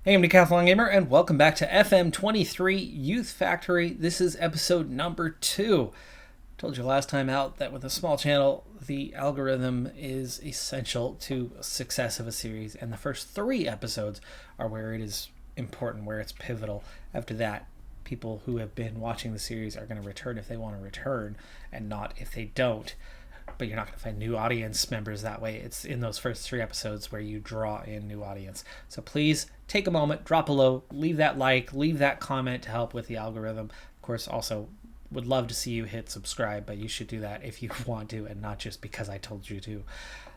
Hey, I'm Decathlon Gamer, and welcome back to FM23 Youth Factory. This is episode number 2. Told you last time out that with a small channel, the algorithm is essential to success of a series, and the first 3 episodes are where it is important, where it's pivotal. After that, people who have been watching the series are going to return if they want to return, and not if they don't. But you're not going to find new audience members that way. It's in those first 3 episodes where you draw in new audience. So please take a moment, drop below, leave that like, leave that comment to help with the algorithm. Of course, also would love to see you hit subscribe, but you should do that if you want to and not just because I told you to.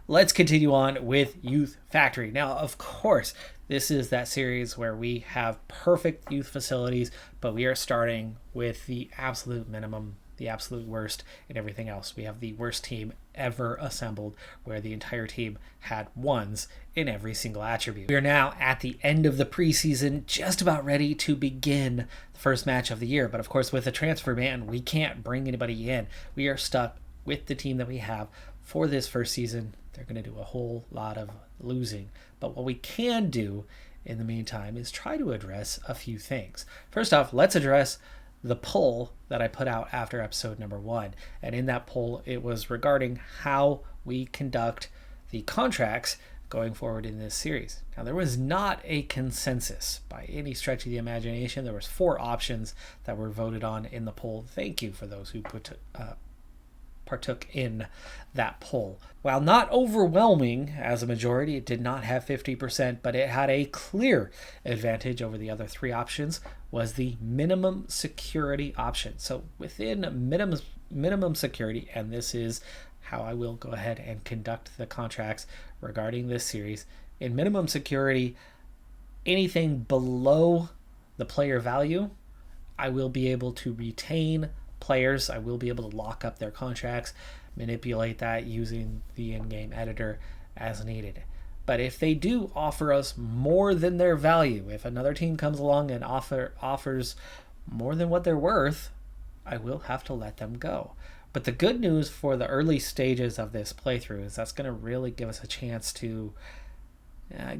Let's continue on with Youth Factory. Now, of course, this is that series where we have perfect youth facilities, but we are starting with the absolute minimum, the absolute worst in everything else. We have the worst team ever assembled, where the entire team had 1s in every single attribute. We are now at the end of the preseason, just about ready to begin the first match of the year. But of course, with the transfer ban, we can't bring anybody in. We are stuck with the team that we have for this first season. They're going to do a whole lot of losing. But what we can do in the meantime is try to address a few things. First off, let's address the poll that I put out after episode number 1. And in that poll, it was regarding how we conduct the contracts going forward in this series. Now, there was not a consensus by any stretch of the imagination. There was 4 options that were voted on in the poll. Thank you for those who partook in that poll. While not overwhelming as a majority, it did not have 50%, but it had a clear advantage over the other 3 options, was the minimum security option. So within minimum security, and this is how I will go ahead and conduct the contracts regarding this series, in minimum security, anything below the player value, I will be able to retain players. I will be able to lock up their contracts, manipulate that using the in-game editor as needed. But if they do offer us more than their value, if another team comes along and offers more than what they're worth, I will have to let them go. But the good news for the early stages of this playthrough is that's going to really give us a chance to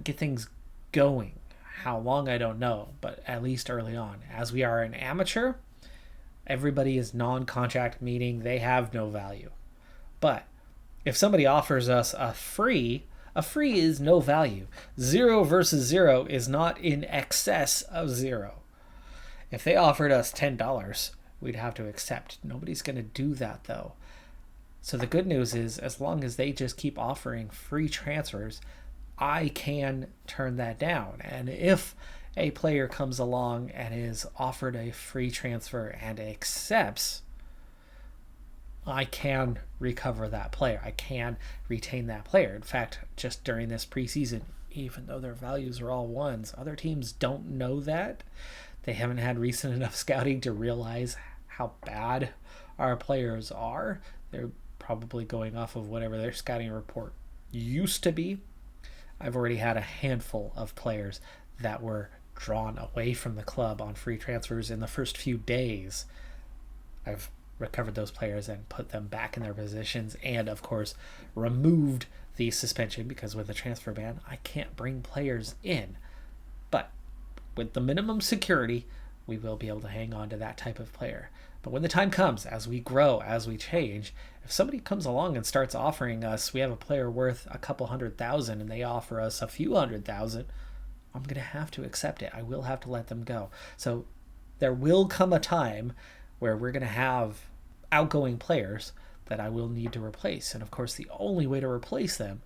get things going. How long, I don't know, but at least early on. As we are an amateur, everybody is non-contract, meaning they have no value. But if somebody offers us a free is no value. 0 versus 0 is not in excess of 0. If they offered us $10, we'd have to accept. Nobody's going to do that, though. So the good news is, as long as they just keep offering free transfers, I can turn that down. And if a player comes along and is offered a free transfer and accepts, I can recover that player. I can retain that player. In fact, just during this preseason, even though their values are all 1s, other teams don't know that. They haven't had recent enough scouting to realize how bad our players are. They're probably going off of whatever their scouting report used to be. I've already had a handful of players that were drawn away from the club on free transfers in the first few days. I've recovered those players and put them back in their positions, and of course removed the suspension, because with the transfer ban I can't bring players in. But with the minimum security, we will be able to hang on to that type of player. But when the time comes, as we grow, as we change, if somebody comes along and starts offering us, we have a player worth a couple $100,000 and they offer us a few $100,000, I'm going to have to accept it. I will have to let them go. So there will come a time where we're going to have outgoing players that I will need to replace. And of course, the only way to replace them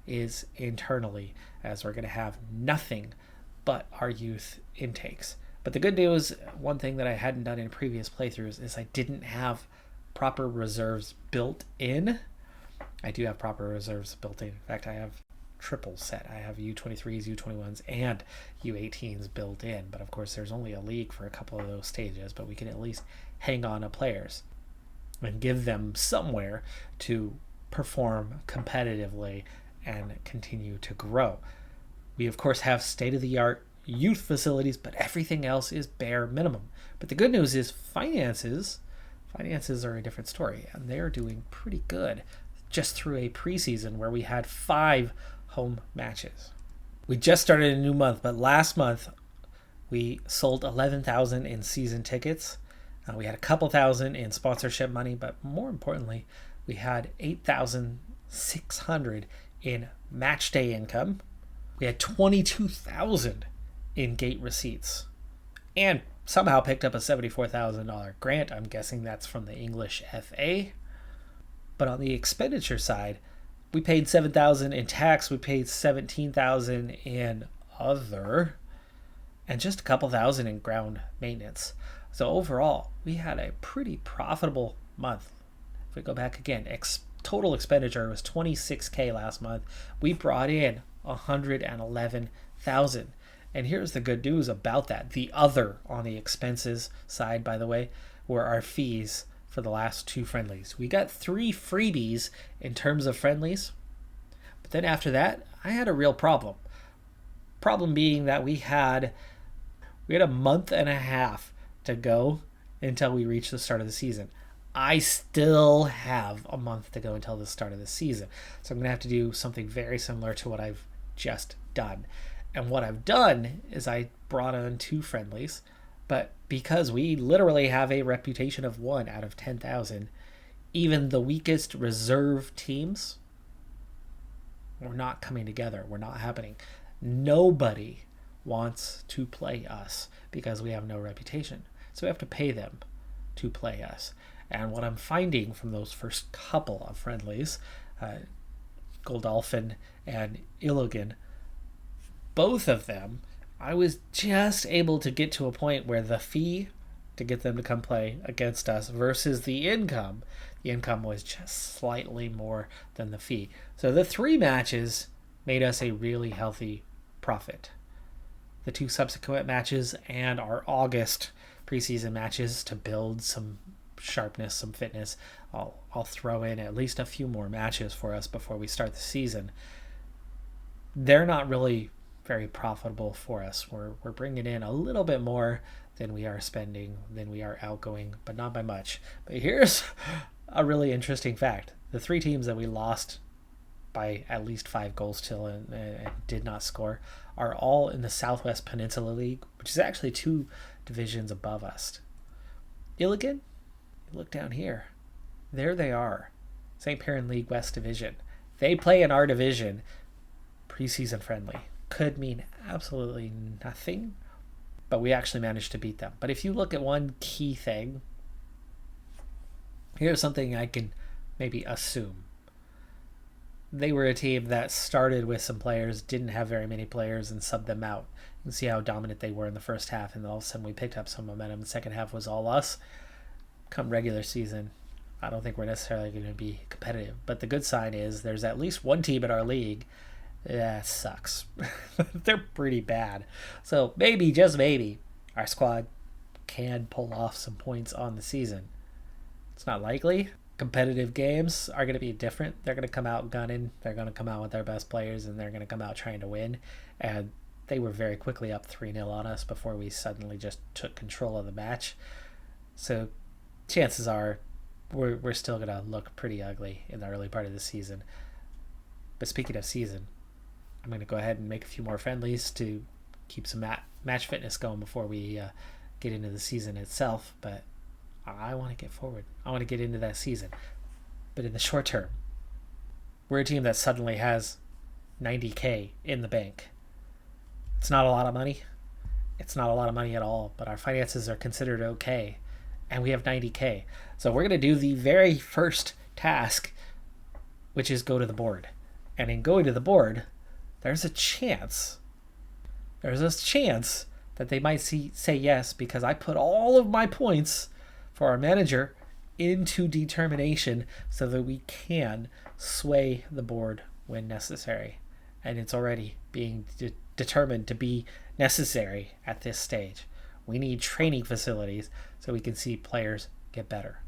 is internally, as we're going to have nothing but our youth intakes. But the good news, one thing that I hadn't done in previous playthroughs, is I didn't have proper reserves built in. I do have proper reserves built in. In fact, I have triple set. I have U23s, U21s, and U18s built in. But of course, there's only a league for a couple of those stages, but we can at least hang on to players and give them somewhere to perform competitively and continue to grow. We, of course, have state-of-the-art youth facilities, but everything else is bare minimum. But the good news is finances are a different story, and they're doing pretty good just through a preseason where we had 5 home matches. We just started a new month, but last month we sold 11,000 in season tickets. We had a couple thousand in sponsorship money, but more importantly, we had 8,600 in match day income. We had 22,000 in gate receipts, and somehow picked up a $74,000 grant. I'm guessing that's from the English FA. But on the expenditure side, we paid 7,000 in tax, we paid 17,000 in other, and just a couple thousand in ground maintenance. So overall, we had a pretty profitable month. If we go back again, total expenditure was $26K last month. We brought in $111,000. And here's the good news about that. The other on the expenses side, by the way, were our fees for the last 2 friendlies. We got 3 freebies in terms of friendlies. But then after that, I had a real problem. Problem being that we had a month and a half to go until we reach the start of the season. I still have a month to go until the start of the season. So I'm going to have to do something very similar to what I've just done. And what I've done is I brought on 2 friendlies, but because we literally have a reputation of 1 out of 10,000, even the weakest reserve teams, we're not coming together. We're not happening. Nobody wants to play us because we have no reputation. So we have to pay them to play us. And what I'm finding from those first couple of friendlies, Godolphin and Illogan, both of them, I was just able to get to a point where the fee to get them to come play against us versus the income was just slightly more than the fee. So the 3 matches made us a really healthy profit. The 2 subsequent matches and our August preseason matches to build some sharpness, some fitness. I'll throw in at least a few more matches for us before we start the season. They're not really very profitable for us. We're bringing in a little bit more than we are spending, than we are outgoing, but not by much. But here's a really interesting fact. The 3 teams that we lost by at least 5 goals till and did not score are all in the Southwest Peninsula League, which is actually 2 divisions above us. Illigan, look down here. There they are. St. Piran League West Division. They play in our division. Preseason friendly. Could mean absolutely nothing, but we actually managed to beat them. But if you look at one key thing, here's something I can maybe assume. They were a team that started with some players, didn't have very many players, and subbed them out. You can see how dominant they were in the first half, and all of a sudden we picked up some momentum. The second half was all us. Come regular season, I don't think we're necessarily going to be competitive. But the good sign is there's at least one team in our league that sucks. They're pretty bad. So maybe, just maybe, our squad can pull off some points on the season. It's not likely. Competitive games are going to be different. They're going to come out gunning. They're going to come out with their best players, and they're going to come out trying to win. And they were very quickly up 3-0 on us before we suddenly just took control of the match. So chances are we're still going to look pretty ugly in the early part of the season. But speaking of season, I'm going to go ahead and make a few more friendlies to keep some match fitness going before we get into the season itself. But I want to get forward. I want to get into that season. But in the short term, we're a team that suddenly has $90K in the bank. It's not a lot of money. It's not a lot of money at all, but our finances are considered okay. And we have $90K. So we're going to do the very first task, which is go to the board. And in going to the board, there's a chance that they might say yes, because I put all of my points for our manager into determination so that we can sway the board when necessary. And it's already being determined to be necessary at this stage. We need training facilities so we can see players get better.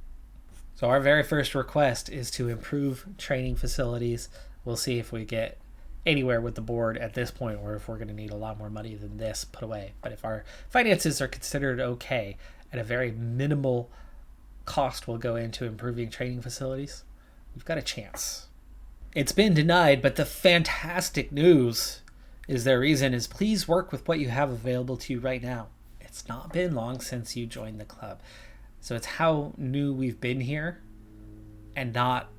So our very first request is to improve training facilities. We'll see if we get anywhere with the board at this point, or if we're going to need a lot more money than this put away. But if our finances are considered okay, at a very minimal cost will go into improving training facilities, we've got a chance. It's been denied, but the fantastic news is their reason is please work with what you have available to you right now. It's not been long since you joined the club. So it's how new we've been here and not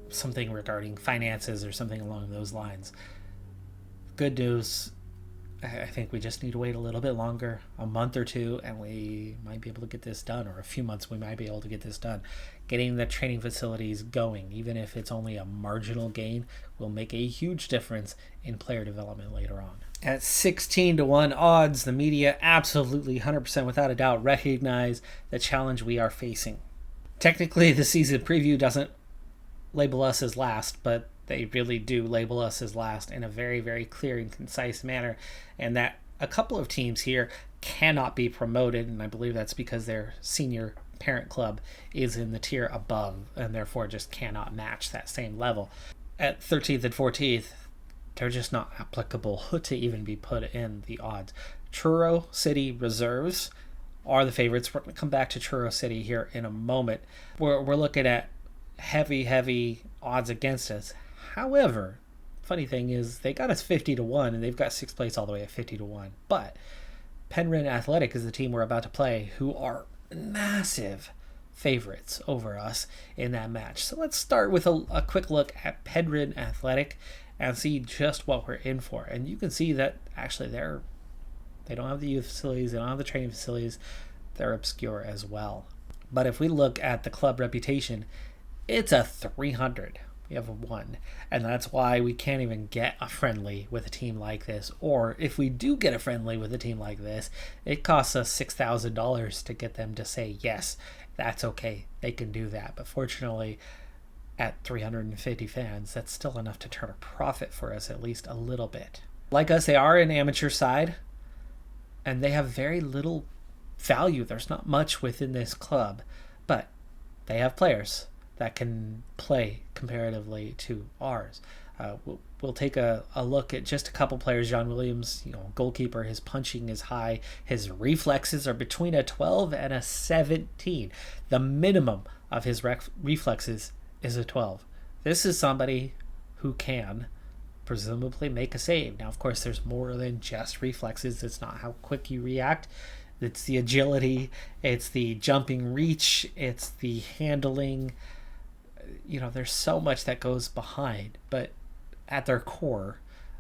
something regarding finances or something along those lines. Good news, I think we just need to wait a little bit longer, a month or two, and we might be able to get this done, or a few months we might be able to get this done. Getting the training facilities going, even if it's only a marginal gain, will make a huge difference in player development later on. At 16-1 odds, the media absolutely 100% without a doubt recognize the challenge we are facing. Technically, the season preview doesn't label us as last, but they really do label us as last in a very, very clear and concise manner, and that a couple of teams here cannot be promoted, and I believe that's because their senior parent club is in the tier above and therefore just cannot match that same level. At 13th and 14th, they're just not applicable to even be put in the odds. Truro City Reserves are the favorites. We're going to come back to Truro City here in a moment. We're looking at heavy odds against us. However, funny thing is they got us 50-1 and they've got 6th place all the way at 50-1. But Penryn Athletic is the team we're about to play, who are massive favorites over us in that match. So let's start with a quick look at Penryn Athletic and see just what we're in for. And you can see that actually they don't have the youth facilities, they don't have the training facilities, they're obscure as well. But if we look at the club reputation, it's a 300. We have a 1, and that's why we can't even get a friendly with a team like this. Or if we do get a friendly with a team like this, it costs us $6,000 to get them to say yes, that's okay, they can do that. But fortunately, at 350 fans, that's still enough to turn a profit for us at least a little bit. Like us, they are an amateur side, and they have very little value. There's not much within this club, but they have players that can play comparatively to ours. We'll take a look at just a couple players. John Williams, goalkeeper, his punching is high. His reflexes are between a 12 and a 17. The minimum of his reflexes is a 12. This is somebody who can presumably make a save. Now, of course, there's more than just reflexes. It's not how quick you react. It's the agility. It's the jumping reach. It's the handling. There's so much that goes behind, but at their core,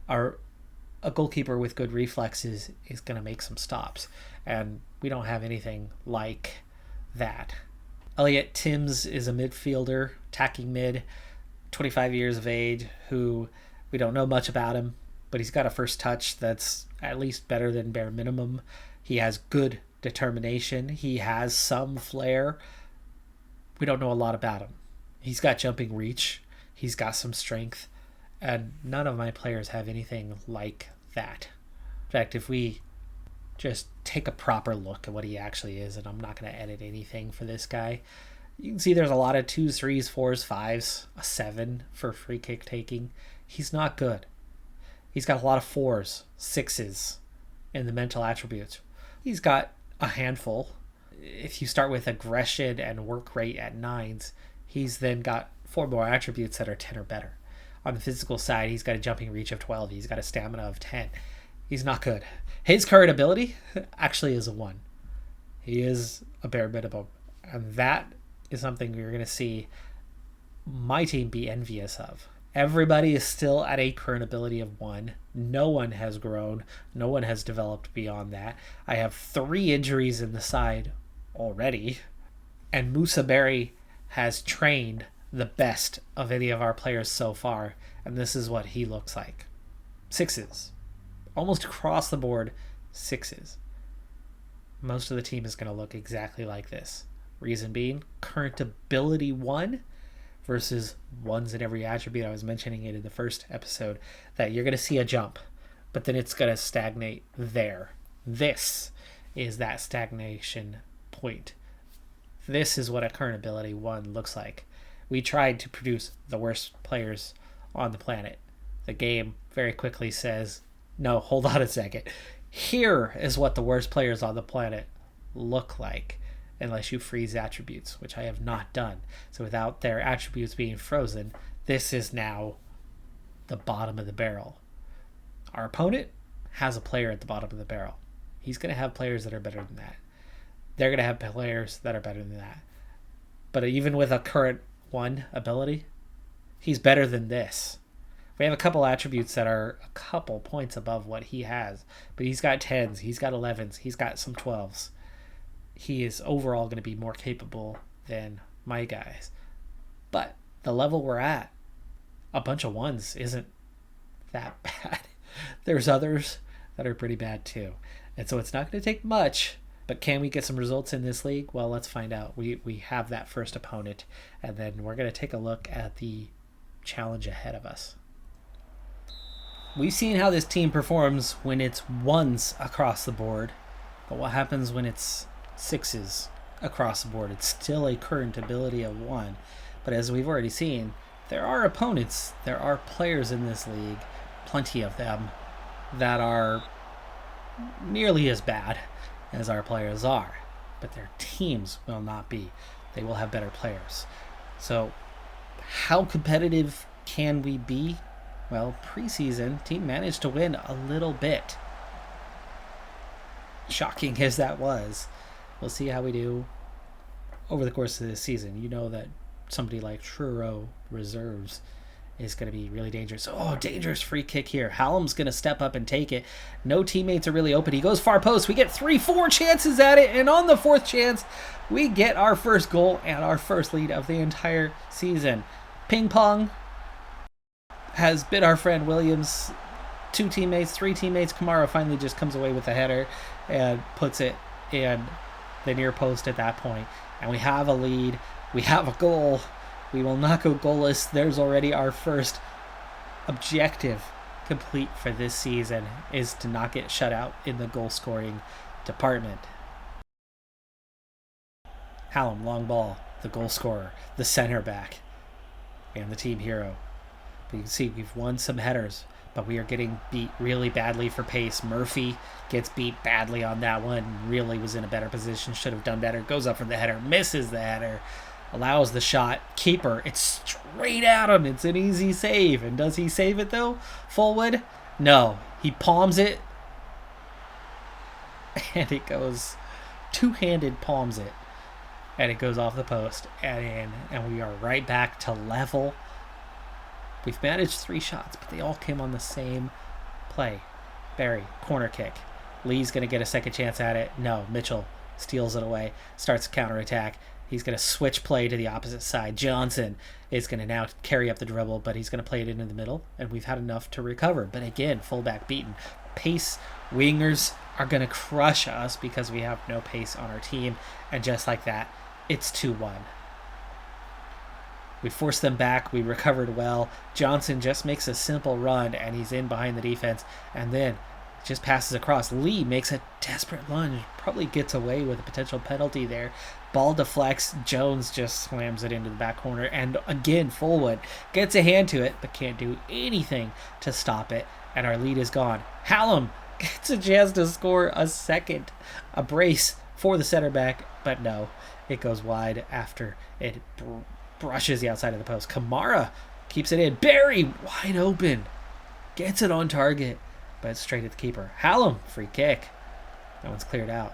a goalkeeper with good reflexes is going to make some stops, and we don't have anything like that. Elliot Timms is a midfielder, attacking mid, 25 years of age, who we don't know much about him, but he's got a first touch that's at least better than bare minimum. He has good determination. He has some flair. We don't know a lot about him. He's got jumping reach. He's got some strength. And none of my players have anything like that. In fact, if we just take a proper look at what he actually is, and I'm not going to edit anything for this guy, you can see there's a lot of 2s, 3s, 4s, 5s, a 7 for free kick taking. He's not good. He's got a lot of 4s, 6s in the mental attributes. He's got a handful. If you start with aggression and work rate at 9s, he's then got 4 more attributes that are 10 or better. On the physical side, he's got a jumping reach of 12. He's got a stamina of 10. He's not good. His current ability actually is a 1. He is a bare minimum. And that is something we're going to see my team be envious of. Everybody is still at a current ability of 1. No one has grown. No one has developed beyond that. I have 3 injuries in the side already. And Musa Berry has trained the best of any of our players so far, and this is what he looks like. 6s. Almost across the board, 6s. Most of the team is going to look exactly like this. Reason being, current ability 1 versus 1s in every attribute. I was mentioning it in the first episode, that you're going to see a jump, but then it's going to stagnate there. This is that stagnation point. This is what a current ability 1 looks like. We tried to produce the worst players on the planet. The game very quickly says, no, hold on a second. Here is what the worst players on the planet look like, unless you freeze attributes, which I have not done. So without their attributes being frozen, this is now the bottom of the barrel. Our opponent has a player at the bottom of the barrel. He's going to have players that are better than that. They're going to have players that are better than that. But even with a current 1 ability, he's better than this. We have a couple attributes that are a couple points above what he has, but he's got 10s, he's got 11s, he's got some 12s. He is overall going to be more capable than my guys. But the level we're at, a bunch of 1s isn't that bad. There's others that are pretty bad too. And so it's not going to take much, but can we get some results in this league? Well, let's find out. We have that first opponent, and then we're going to take a look at the challenge ahead of us. We've seen how this team performs when it's 1s across the board, but what happens when it's 6s across the board? It's still a current ability of 1, but as we've already seen, there are opponents, there are players in this league, plenty of them, that are nearly as bad as our players are, but their teams will not be. They will have better players. So how competitive can we be? Well, preseason, team managed to win a little bit. Shocking as that was. We'll see how we do over the course of this season. You know that somebody like Truro Reserves is going to be really dangerous. Oh, dangerous free kick here. Hallam's going to step up and take it. No teammates are really open. He goes far post. We get 3-4 chances at it, and on the 4th chance, we get our first goal and our first lead of the entire season. Ping pong has bit our friend Williams. 2 teammates, 3 teammates. Kamara finally just comes away with a header and puts it in the near post at that point. And we have a lead. We have a goal. We will not go goalless. There's already our first objective complete for this season, is to not get shut out in the goal scoring department. Hallam, long ball, the goal scorer, the center back, and the team hero. But you can see we've won some headers, but we are getting beat really badly for pace. Murphy gets beat badly on that one. Really was in a better position, should have done better. Goes up for the header, misses the header, allows the shot. Keeper, it's straight at him. It's an easy save. And does he save it though? Fullwood? No. He palms it. And it goes two-handed palms it. And it goes off the post and in. And we are right back to level. We've managed 3 shots, but they all came on the same play. Barry, corner kick. Lee's going to get a second chance at it. No, Mitchell steals it away. Starts a counterattack. He's going to switch play to the opposite side. Johnson is going to now carry up the dribble, but he's going to play it into the middle, and we've had enough to recover. But again, fullback beaten. Pace wingers are going to crush us because we have no pace on our team, and just like that, it's 2-1. We forced them back. We recovered well. Johnson just makes a simple run, and he's in behind the defense, and then just passes across. Lee makes a desperate lunge. Probably gets away with a potential penalty there. Ball deflects. Jones just slams it into the back corner, and again, Fullwood gets a hand to it, but can't do anything to stop it, and our lead is gone. Hallam gets a chance to score a second. A brace for the center back, but no. It goes wide after it brushes the outside of the post. Kamara keeps it in. Barry wide open. Gets it on target, but it's straight at the keeper. Hallam, free kick. That one's cleared out.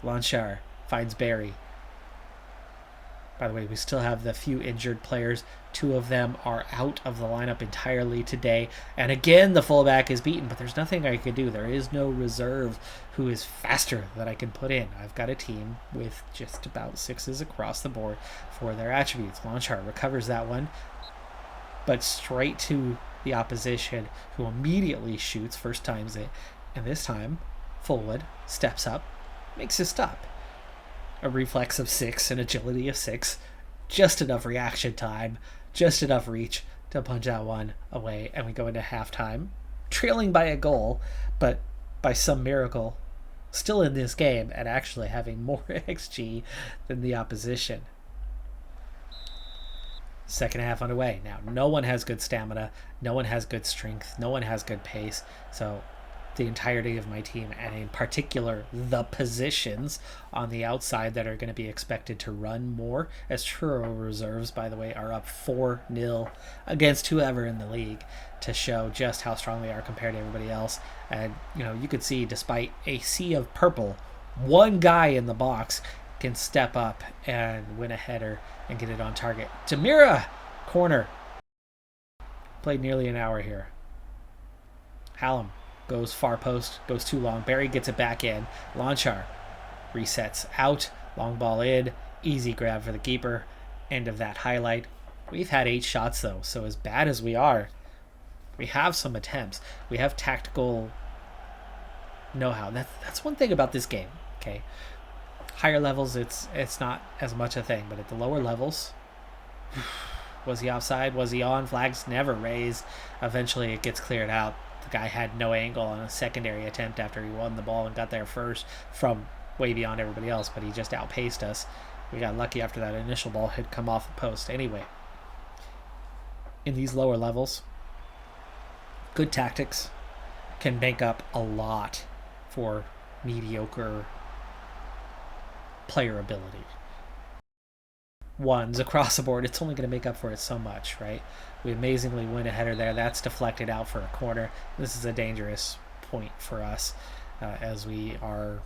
Lonshar finds Barry. By the way, we still have the few injured players. 2 of them are out of the lineup entirely today. And again, the fullback is beaten, but there's nothing I can do. There is no reserve who is faster that I can put in. I've got a team with just about 6s across the board for their attributes. Lonshar recovers that one, but straight to the opposition, who immediately shoots, first times it, and this time Fullwood steps up, makes a stop. A reflex of 6, an agility of 6, just enough reaction time, just enough reach to punch that one away, and we go into halftime, trailing by a goal, but by some miracle, still in this game and actually having more XG than the opposition. Second half underway. Now, no one has good stamina, no one has good strength, no one has good pace, so the entirety of my team, and in particular the positions on the outside that are going to be expected to run more, as Truro Reserves, by the way, are up 4-0 against whoever in the league. to show just how strong they are compared to everybody else. And, you could see despite a sea of purple, one guy in the box can step up and win a header and get it on target. Tamira, corner. Played nearly an hour here. Hallam goes far post, goes too long. Barry gets it back in. Lonchar resets out, long ball in, easy grab for the keeper. End of that highlight. We've had 8 shots though, so as bad as we are, we have some attempts. We have tactical know-how. That's one thing about this game, okay? Higher levels, it's not as much a thing, but at the lower levels, was he offside? Was he on? Flags never raised. Eventually it gets cleared out. The guy had no angle on a secondary attempt after he won the ball and got there first from way beyond everybody else, but he just outpaced us. We got lucky after that initial ball had come off the post. Anyway, in these lower levels, good tactics can make up a lot for mediocre player ability. Ones across the board, it's only going to make up for it so much, right? We amazingly win a header there. That's deflected out for a corner. This is a dangerous point for us as we are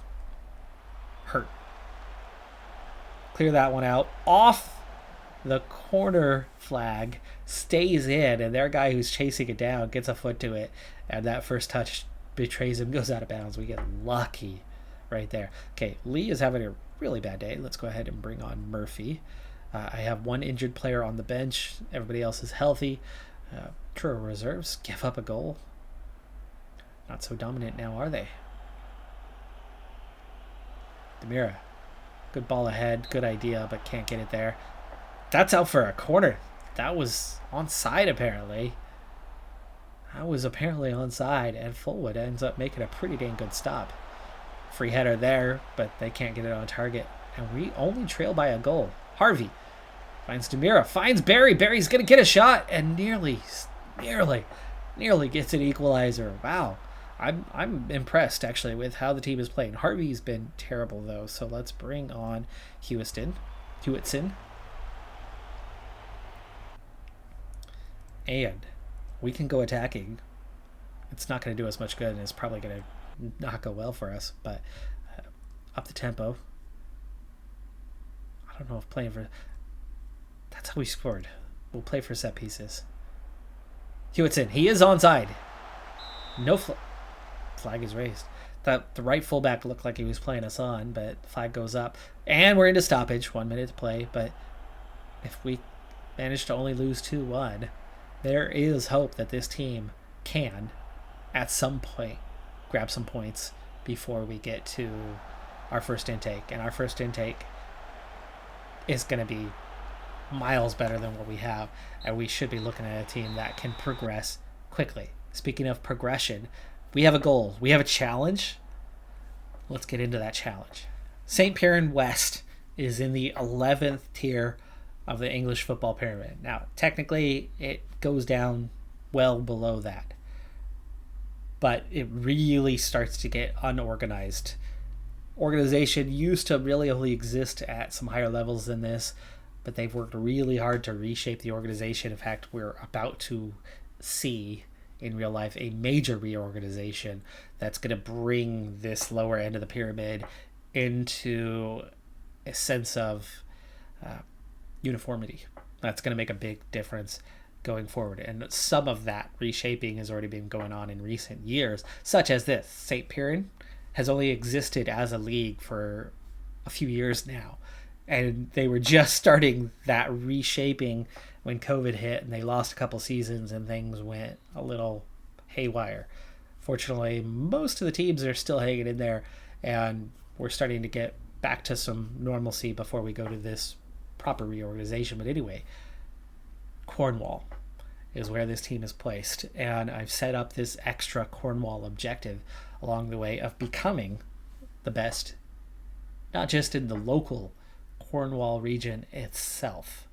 hurt. Clear that one out. Off the corner flag, stays in, and their guy who's chasing it down gets a foot to it, and that first touch betrays him, goes out of bounds. We get lucky right there. Okay, Lee is having a really bad day. Let's go ahead and bring on Murphy. I have one injured player on the bench. Everybody else is healthy. True reserves give up a goal. Not so dominant now, are they? Demira. Good ball ahead. Good idea, but can't get it there. That's out for a corner. That was onside, apparently. That was apparently onside, and Fullwood ends up making a pretty dang good stop. Free header there, but they can't get it on target. And we only trail by a goal. Harvey finds Demira, finds Barry. Barry's going to get a shot and nearly gets an equalizer. Wow. I'm impressed, actually, with how the team is playing. Harvey's been terrible, though, so let's bring on Hewitson. And we can go attacking. It's not going to do us much good, and it's probably going to not go well for us, but up the tempo. I don't know if playing for... That's how we scored. We'll play for set pieces. Hewitson, he is onside. No flag is raised. The right fullback looked like he was playing us on, but flag goes up. And we're into stoppage. 1 minute to play, but if we manage to only lose 2-1, there is hope that this team can, at some point, grab some points before we get to our first intake. And our first intake is going to be miles better than what we have, and we should be looking at a team that can progress quickly. Speaking of progression, we have a goal. We have a challenge. Let's get into that challenge. St. Piran West is in the 11th tier of the English football pyramid. Now, technically, it goes down well below that, but it really starts to get unorganized. Organization used to really only exist at some higher levels than this, but they've worked really hard to reshape the organization. In fact, we're about to see in real life a major reorganization that's going to bring this lower end of the pyramid into a sense of uniformity. That's going to make a big difference going forward. And some of that reshaping has already been going on in recent years, such as this. St. Piran has only existed as a league for a few years now, and they were just starting that reshaping when COVID hit, and they lost a couple seasons and things went a little haywire. Fortunately, most of the teams are still hanging in there, and we're starting to get back to some normalcy before we go to this proper reorganization. But anyway, Cornwall is where this team is placed, and I've set up this extra Cornwall objective along the way of becoming the best, not just in the local Cornwall region itself,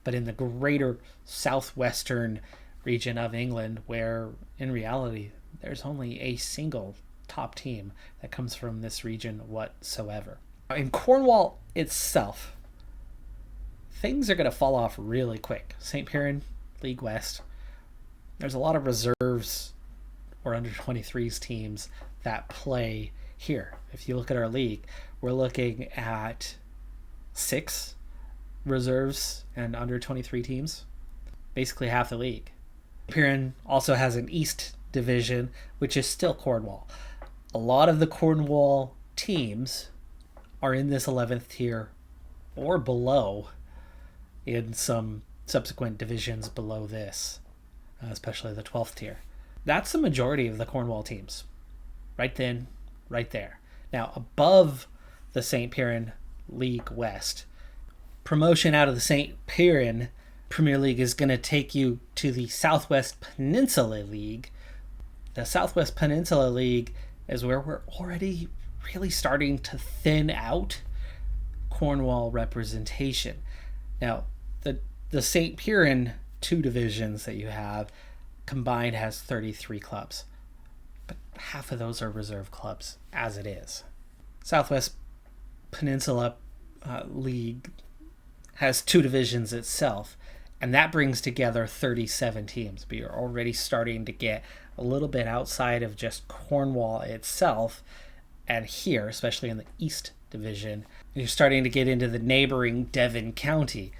but in the greater southwestern region of England, where in reality there's only a single top team that comes from this region whatsoever. In Cornwall itself, things are going to fall off really quick. St. Piran, League West, There's a lot of reserves or under 23s teams that play here. If you look at our league, we're looking at 6 reserves and under 23 teams, basically half the league. Piran also has an East division, which is still Cornwall. A lot of the Cornwall teams are in this 11th tier or below in some subsequent divisions below this, especially the 12th tier. That's the majority of the Cornwall teams. Right then, right there. Now, above the St. Piran League West, promotion out of the St. Piran Premier League is going to take you to the Southwest Peninsula League. The Southwest Peninsula League is where we're already really starting to thin out Cornwall representation. Now, the St. Piran 2 divisions that you have combined has 33 clubs, but half of those are reserve clubs as it is. Southwest Peninsula League has 2 divisions itself, and that brings together 37 teams, but you're already starting to get a little bit outside of just Cornwall itself, and here, especially in the East Division, you're starting to get into the neighboring Devon County,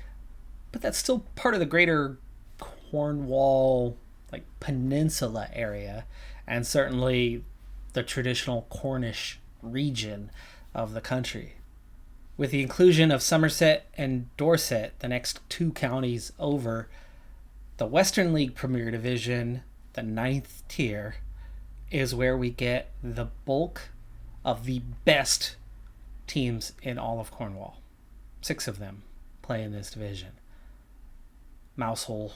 but that's still part of the greater Cornwall peninsula area, and certainly the traditional Cornish region of the country. With the inclusion of Somerset and Dorset, the next 2 counties over, the Western League Premier Division, the 9th tier, is where we get the bulk of the best teams in all of Cornwall. 6 of them play in this division. Mousehole,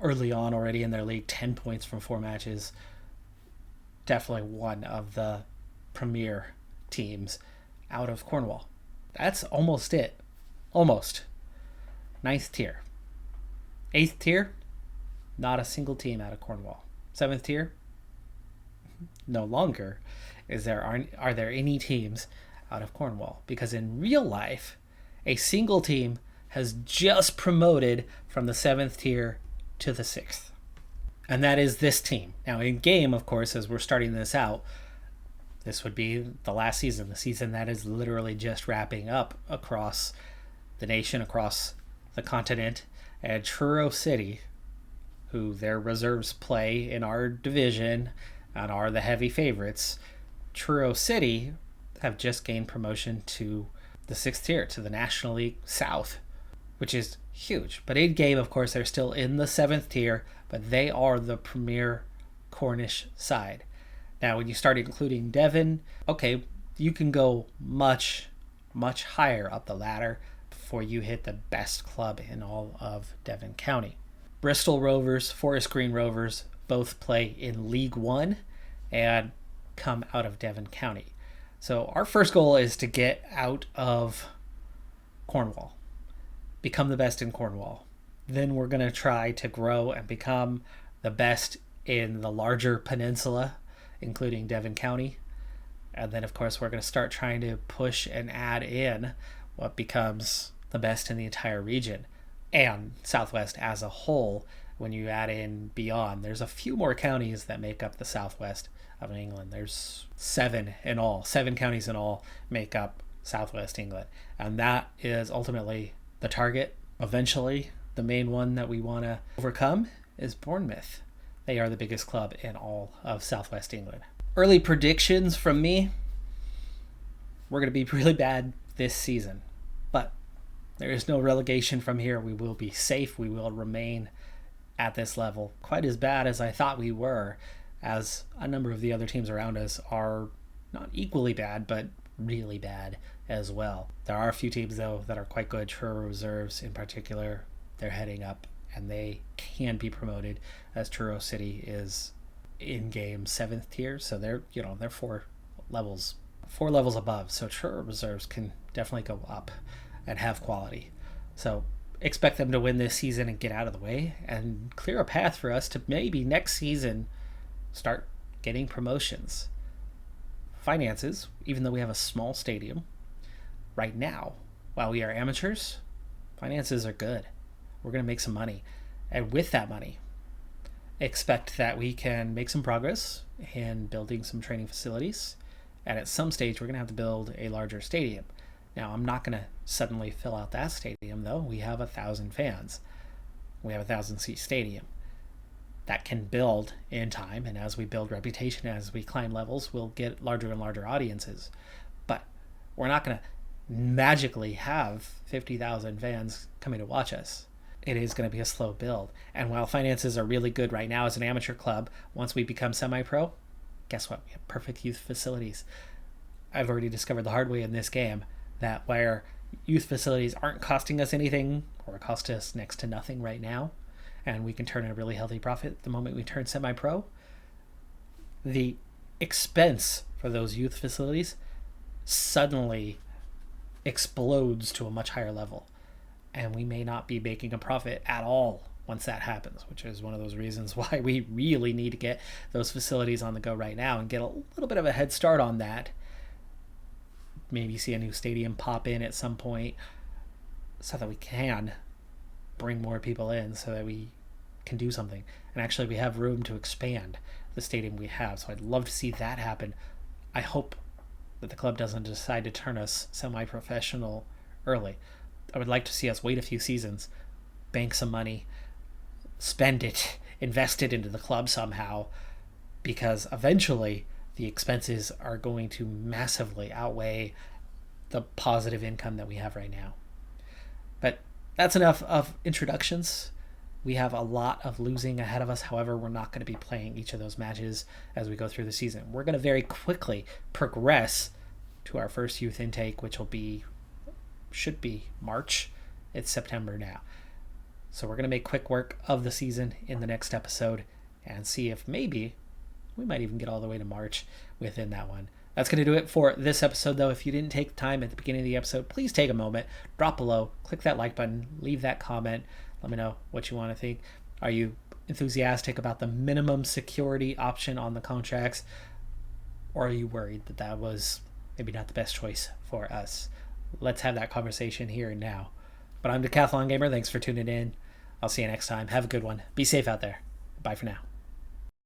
early on already in their league, 10 points from 4 matches. Definitely one of the premier teams out of Cornwall. That's almost it. Almost. 9th tier. 8th tier, not a single team out of Cornwall. 7th tier, no longer are there any teams out of Cornwall, because in real life, a single team has just promoted from the 7th tier to the 6th. And that is this team. Now, in game, of course, as we're starting this out, this would be the last season, the season that is literally just wrapping up across the nation, across the continent. And Truro City, who their reserves play in our division and are the heavy favorites, Truro City have just gained promotion to the 6th tier, to the National League South, which is huge. But in game, of course, they're still in the 7th tier, but they are the premier Cornish side. Now, when you start including Devon, okay, you can go much, much higher up the ladder before you hit the best club in all of Devon County. Bristol Rovers, Forest Green Rovers both play in League One and come out of Devon County. So our first goal is to get out of Cornwall, become the best in Cornwall. Then we're going to try to grow and become the best in the larger peninsula, including Devon County. And then, of course, we're going to start trying to push and add in what becomes the best in the entire region and Southwest as a whole. When you add in beyond, there's a few more counties that make up the Southwest of England. There's 7 in all. 7 counties in all make up Southwest England. And that is ultimately the target. Eventually, the main one that we want to overcome is Bournemouth. They are the biggest club in all of Southwest England. Early predictions from me: we're going to be really bad this season, but there is no relegation from here. We will be safe. We will remain at this level. Quite as bad as I thought we were, as a number of the other teams around us are not equally bad, but really bad as well. There are a few teams, though, that are quite good. Truro Reserves in particular, they're heading up, and they can be promoted, as Truro City is in-game 7th tier, so they're 4 levels above. So Truro Reserves can definitely go up and have quality. So expect them to win this season and get out of the way and clear a path for us to maybe next season start getting promotions. Finances, even though we have a small stadium right now, while we are amateurs, finances are good. We're going to make some money. And with that money, expect that we can make some progress in building some training facilities. And at some stage, we're going to have to build a larger stadium. Now, I'm not going to suddenly fill out that stadium, though. We have 1,000 fans. We have a 1,000-seat stadium. That can build in time, and as we build reputation, as we climb levels, we'll get larger and larger audiences. But we're not going to magically have 50,000 fans coming to watch us. It is going to be a slow build. And while finances are really good right now as an amateur club, once we become semi-pro, guess what? We have perfect youth facilities. I've already discovered the hard way in this game that where youth facilities aren't costing us anything, or cost us next to nothing right now, and we can turn in a really healthy profit the moment we turn semi-pro, the expense for those youth facilities suddenly explodes to a much higher level. And we may not be making a profit at all once that happens, which is one of those reasons why we really need to get those facilities on the go right now and get a little bit of a head start on that. Maybe see a new stadium pop in at some point so that we can bring more people in, so that we can do something. And actually, we have room to expand the stadium we have, so I'd love to see that happen. I hope that the club doesn't decide to turn us semi-professional early. I would like to see us wait a few seasons, bank some money, spend it, invest it into the club somehow, because eventually the expenses are going to massively outweigh the positive income that we have right now. But that's enough of introductions. We have a lot of losing ahead of us. However, we're not going to be playing each of those matches as we go through the season. We're going to very quickly progress to our first youth intake, which should be March. It's September now. So we're going to make quick work of the season in the next episode and see if maybe we might even get all the way to March within that one. That's going to do it for this episode, though. If you didn't take time at the beginning of the episode, please take a moment, drop below, click that like button, leave that comment. Let me know what you want to think. Are you enthusiastic about the minimum security option on the contracts? Or are you worried that that was maybe not the best choice for us? Let's have that conversation here and now. But I'm Decathlon Gamer. Thanks for tuning in. I'll see you next time. Have a good one. Be safe out there. Bye for now.